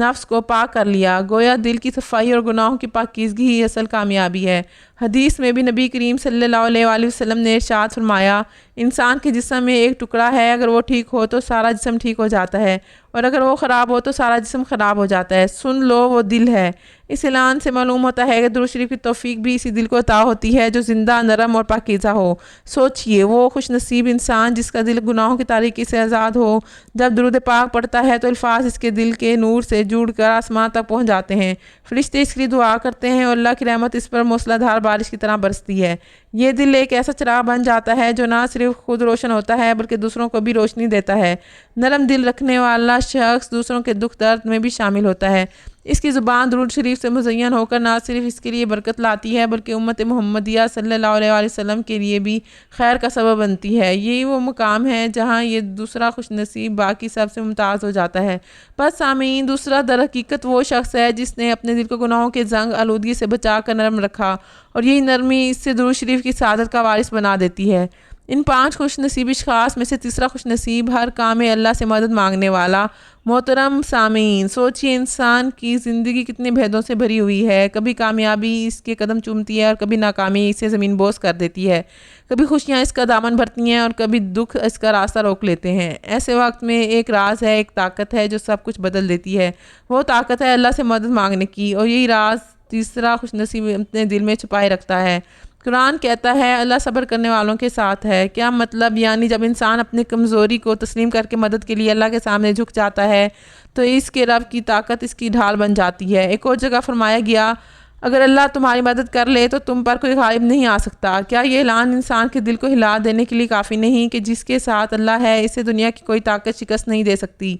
نفس کو پاک کر لیا۔ گویا دل کی صفائی اور گناہوں کی پاکیزگی ہی اصل کامیابی ہے۔ حدیث میں بھی نبی کریم صلی اللہ علیہ وآلہ وسلم نے ارشاد فرمایا، انسان کے جسم میں ایک ٹکڑا ہے، اگر وہ ٹھیک ہو تو سارا جسم ٹھیک ہو جاتا ہے، اور اگر وہ خراب ہو تو سارا جسم خراب ہو جاتا ہے۔ سن لو وہ دل ہے۔ اس اعلان سے معلوم ہوتا ہے کہ درود شریف کی توفیق بھی اسی دل کو عطا ہوتی ہے جو زندہ، نرم اور پاکیزہ ہو۔ سوچئے وہ خوش نصیب انسان جس کا دل گناہوں کی تاریکی سے آزاد ہو۔ جب درود پاک پڑھتا ہے تو الفاظ اس کے دل کے نور سے جڑ کر آسمان تک پہنچ جاتے ہیں۔ فرشتے اس کے لیے دعا کرتے ہیں اور اللہ کی رحمت اس پر موسلا دھار بارش کی طرح برستی ہے۔ یہ دل ایک ایسا چراغ بن جاتا ہے جو نہ صرف خود روشن ہوتا ہے بلکہ دوسروں کو بھی روشنی دیتا ہے۔ نرم دل رکھنے والا شخص دوسروں کے دکھ درد میں بھی شامل ہوتا ہے۔ اس کی زبان درود شریف سے مزین ہو کر نہ صرف اس کے لیے برکت لاتی ہے بلکہ امت محمدیہ صلی اللہ علیہ وآلہ وسلم کے لیے بھی خیر کا سبب بنتی ہے۔ یہی وہ مقام ہے جہاں یہ دوسرا خوش نصیب باقی سب سے ممتاز ہو جاتا ہے۔ بس سامعین، دوسرا در حقیقت وہ شخص ہے جس نے اپنے دل کو گناہوں کے زنگ آلودگی سے بچا کر نرم رکھا، اور یہی نرمی اس سے درود شریف کی سعادت کا وارث بنا دیتی ہے۔ ان 5 خوش نصیب اشخاص میں سے تیسرا خوش نصیب ہر کام میں اللہ سے مدد مانگنے والا۔ محترم سامعین، سوچئے انسان کی زندگی کتنے بھیدوں سے بھری ہوئی ہے۔ کبھی کامیابی اس کے قدم چومتی ہے اور کبھی ناکامی اسے زمین بوس کر دیتی ہے۔ کبھی خوشیاں اس کا دامن بھرتی ہیں اور کبھی دکھ اس کا راستہ روک لیتے ہیں۔ ایسے وقت میں ایک راز ہے، ایک طاقت ہے جو سب کچھ بدل دیتی ہے۔ وہ طاقت ہے اللہ سے مدد مانگنے کی، اور یہی راز تیسرا خوش نصیب اپنے دل میں چھپائے رکھتا ہے۔ قرآن کہتا ہے اللہ صبر کرنے والوں کے ساتھ ہے۔ کیا مطلب؟ یعنی جب انسان اپنی کمزوری کو تسلیم کر کے مدد کے لیے اللہ کے سامنے جھک جاتا ہے تو اس کے رب کی طاقت اس کی ڈھال بن جاتی ہے۔ ایک اور جگہ فرمایا گیا، اگر اللہ تمہاری مدد کر لے تو تم پر کوئی غالب نہیں آ سکتا۔ کیا یہ اعلان انسان کے دل کو ہلا دینے کے لیے کافی نہیں کہ جس کے ساتھ اللہ ہے اسے دنیا کی کوئی طاقت شکست نہیں دے سکتی؟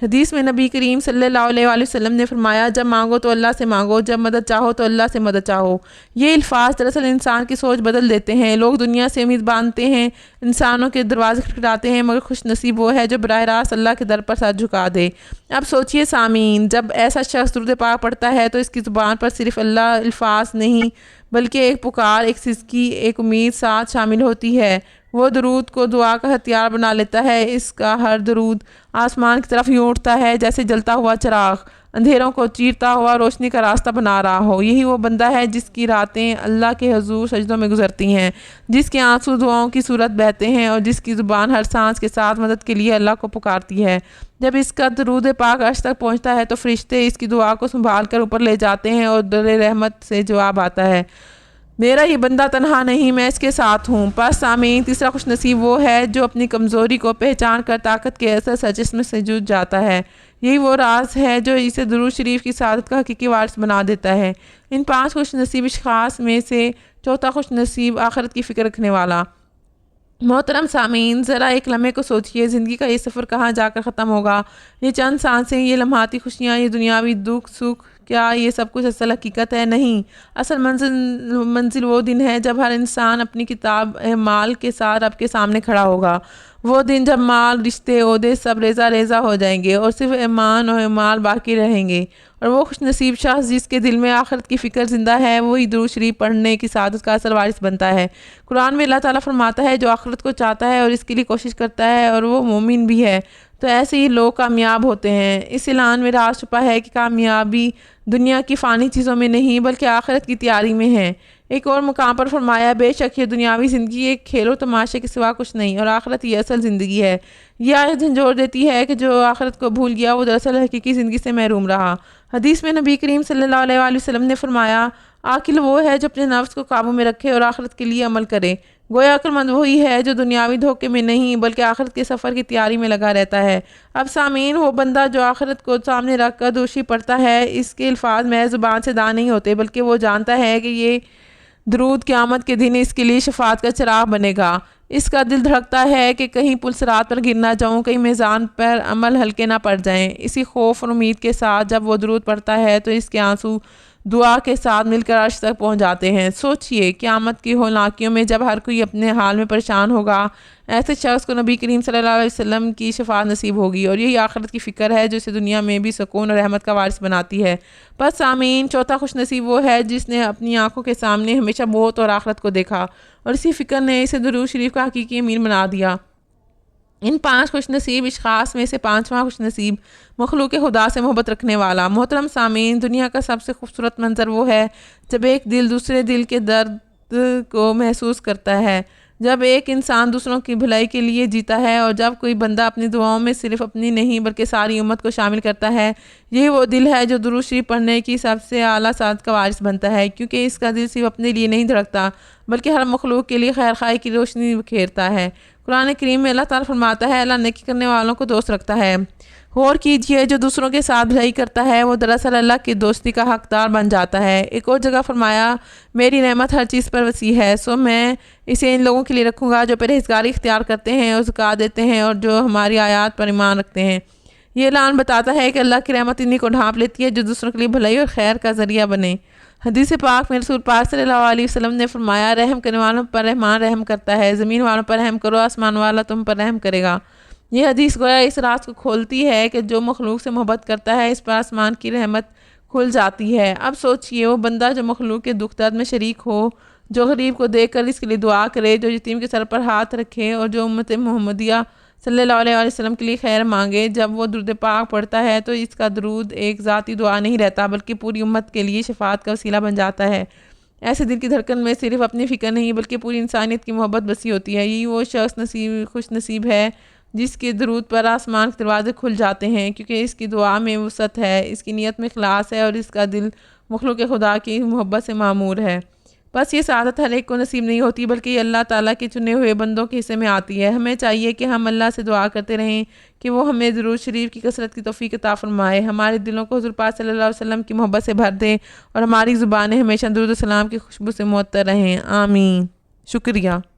حدیث میں نبی کریم صلی اللہ علیہ وآلہ وسلم نے فرمایا، جب مانگو تو اللہ سے مانگو، جب مدد چاہو تو اللہ سے مدد چاہو۔ یہ الفاظ دراصل انسان کی سوچ بدل دیتے ہیں۔ لوگ دنیا سے امید باندھتے ہیں، انسانوں کے دروازے کھٹکھٹاتے ہیں، مگر خوش نصیب وہ ہے جو براہ راست اللہ کے در پر سر جھکا دے۔ اب سوچئے سامعین، جب ایسا شخص درود پاک پڑھتا ہے تو اس کی زبان پر صرف اللہ الفاظ نہیں بلکہ ایک پکار، ایک سزکی، ایک امید ساتھ شامل ہوتی ہے۔ وہ درود کو دعا کا ہتھیار بنا لیتا ہے۔ اس کا ہر درود آسمان کی طرف یوں اٹھتا ہے جیسے جلتا ہوا چراغ اندھیروں کو چیرتا ہوا روشنی کا راستہ بنا رہا ہو۔ یہی وہ بندہ ہے جس کی راتیں اللہ کے حضور سجدوں میں گزرتی ہیں، جس کے آنسو دعاؤں کی صورت بہتے ہیں، اور جس کی زبان ہر سانس کے ساتھ مدد کے لیے اللہ کو پکارتی ہے۔ جب اس کا درود پاک عرش تک پہنچتا ہے تو فرشتے اس کی دعا کو سنبھال کر اوپر لے جاتے ہیں اور در رحمت سے جواب آتا ہے، میرا یہ بندہ تنہا نہیں، میں اس کے ساتھ ہوں۔ پس سامعین، تیسرا خوش نصیب وہ ہے جو اپنی کمزوری کو پہچان کر طاقت کے اثر سجسم سے جڑ جاتا ہے۔ یہی وہ راز ہے جو اسے درود شریف کی سعادت کا حقیقی وارث بنا دیتا ہے۔ ان 5 خوش نصیب اشخاص میں سے چوتھا خوش نصیب آخرت کی فکر رکھنے والا۔ محترم سامعین، ذرا ایک لمحے کو سوچئے، زندگی کا یہ سفر کہاں جا کر ختم ہوگا؟ یہ چند سانسیں، یہ لمحاتی خوشیاں، یہ دنیاوی دکھ سکھ، کیا یہ سب کچھ اصل حقیقت ہے؟ نہیں۔ اصل منزل وہ دن ہے جب ہر انسان اپنی کتاب اعمال کے ساتھ رب کے سامنے کھڑا ہوگا۔ وہ دن جب مال، رشتے، عہدے سب ریزہ ریزہ ہو جائیں گے اور صرف ایمان اور اعمال باقی رہیں گے، اور وہ خوش نصیب شخص جس کے دل میں آخرت کی فکر زندہ ہے وہی درود شریف پڑھنے کی سعادت کا اصل وارث بنتا ہے۔ قرآن میں اللہ تعالیٰ فرماتا ہے، جو آخرت کو چاہتا ہے اور اس کے لیے کوشش کرتا ہے اور وہ مومن بھی ہے تو ایسے ہی لوگ کامیاب ہوتے ہیں۔ اس اعلان میں راز چھپا ہے کہ کامیابی دنیا کی فانی چیزوں میں نہیں بلکہ آخرت کی تیاری میں ہے۔ ایک اور مقام پر فرمایا، بے شک یہ دنیاوی زندگی ایک کھیل و تماشے کے سوا کچھ نہیں، اور آخرت یہ اصل زندگی ہے۔ یہ آیت جھنجھوڑ دیتی ہے کہ جو آخرت کو بھول گیا وہ دراصل حقیقی زندگی سے محروم رہا۔ حدیث میں نبی کریم صلی اللہ علیہ وآلہ وسلم نے فرمایا، عاقل وہ ہے جو اپنے نفس کو قابو میں رکھے اور آخرت کے لیے عمل کرے۔ گویا عقل مند وہی ہے جو دنیاوی دھوکے میں نہیں بلکہ آخرت کے سفر کی تیاری میں لگا رہتا ہے۔ اب سامعین، وہ بندہ جو آخرت کو سامنے رکھ کر درود پڑھتا ہے، اس کے الفاظ محض زبان سے ادا نہیں ہوتے بلکہ وہ جانتا ہے کہ یہ درود قیامت کے دن اس کے لیے شفاعت کا چراغ بنے گا۔ اس کا دل دھڑکتا ہے کہ کہیں پل صراط پر گر نہ جاؤں، کہیں میزان پر عمل ہلکے نہ پڑ جائیں۔ اسی خوف اور امید کے ساتھ جب وہ درود پڑھتا ہے تو اس کے آنسو دعا کے ساتھ مل کر عرش تک پہنچ جاتے ہیں۔ سوچئے، قیامت کی ہولناکیوں میں جب ہر کوئی اپنے حال میں پریشان ہوگا، ایسے شخص کو نبی کریم صلی اللہ علیہ وسلم کی شفاعت نصیب ہوگی، اور یہی آخرت کی فکر ہے جو اسے دنیا میں بھی سکون اور رحمت کا وارث بناتی ہے۔ بس سامعین، چوتھا خوش نصیب وہ ہے جس نے اپنی آنکھوں کے سامنے ہمیشہ موت اور آخرت کو دیکھا، اور اسی فکر نے اسے درود شریف کا حقیقی امین بنا دیا۔ ان 5 خوش نصیب اشخاص میں سے 5واں خوش نصیب مخلوق خدا سے محبت رکھنے والا۔ محترم سامعین، دنیا کا سب سے خوبصورت منظر وہ ہے جب ایک دل دوسرے دل کے درد کو محسوس کرتا ہے، جب ایک انسان دوسروں کی بھلائی کے لیے جیتا ہے، اور جب کوئی بندہ اپنی دعاؤں میں صرف اپنی نہیں بلکہ ساری امت کو شامل کرتا ہے۔ یہی وہ دل ہے جو درود شریف پڑھنے کی سب سے اعلیٰ سعادت کا وارث بنتا ہے، کیونکہ اس کا دل صرف اپنے لیے نہیں دھڑکتا بلکہ ہر مخلوق کے لیے خیر خواہی کی روشنی بکھیرتا ہے۔ قرآن کریم میں اللہ تعالیٰ فرماتا ہے، اللہ نیکی کرنے والوں کو دوست رکھتا ہے۔ غور کیجئے، جو دوسروں کے ساتھ بھلائی کرتا ہے وہ دراصل اللہ کی دوستی کا حقدار بن جاتا ہے۔ ایک اور جگہ فرمایا، میری رحمت ہر چیز پر وسیع ہے، سو میں اسے ان لوگوں کے لیے رکھوں گا جو پرہیزگاری اختیار کرتے ہیں اور زکوٰۃ دیتے ہیں اور جو ہماری آیات پر ایمان رکھتے ہیں۔ یہ اعلان بتاتا ہے کہ اللہ کی رحمت انہی کو ڈھانپ لیتی ہے جو دوسروں کے لیے بھلائی اور خیر کا ذریعہ بنے۔ حدیث پاک میں رسول پاک صلی اللہ علیہ وسلم نے فرمایا، رحم کرنے والوں پر رحمان رحم کرتا ہے، زمین والوں پر رحم کرو، آسمان والا تم پر رحم کرے گا۔ یہ حدیث گویا اس راز کو کھولتی ہے کہ جو مخلوق سے محبت کرتا ہے اس پر آسمان کی رحمت کھل جاتی ہے۔ اب سوچئے، وہ بندہ جو مخلوق کے دکھ درد میں شریک ہو، جو غریب کو دیکھ کر اس کے لیے دعا کرے، جو یتیم کے سر پر ہاتھ رکھے اور جو امت محمدیہ صلی اللہ علیہ وسلم کے لیے خیر مانگے، جب وہ درود پاک پڑھتا ہے تو اس کا درود ایک ذاتی دعا نہیں رہتا بلکہ پوری امت کے لیے شفاعت کا وسیلہ بن جاتا ہے۔ ایسے دل کی دھڑکن میں صرف اپنی فکر نہیں بلکہ پوری انسانیت کی محبت بسی ہوتی ہے۔ یہی وہ شخص خوش نصیب ہے جس کے درود پر آسمان کے دروازے کھل جاتے ہیں، کیونکہ اس کی دعا میں وسعت ہے، اس کی نیت میں اخلاص ہے اور اس کا دل مخلوق خدا کی محبت سے معمور ہے۔ بس یہ سعادت ہر ایک کو نصیب نہیں ہوتی بلکہ یہ اللہ تعالیٰ کے چنے ہوئے بندوں کے حصے میں آتی ہے۔ ہمیں چاہیے کہ ہم اللہ سے دعا کرتے رہیں کہ وہ ہمیں درود شریف کی کثرت کی توفیق عطا فرمائے، ہمارے دلوں کو حضور پاک صلی اللہ علیہ وسلم کی محبت سے بھر دے اور ہماری زبانیں ہمیشہ درود و سلام کی خوشبو سے معطر رہیں۔ آمین۔ شکریہ۔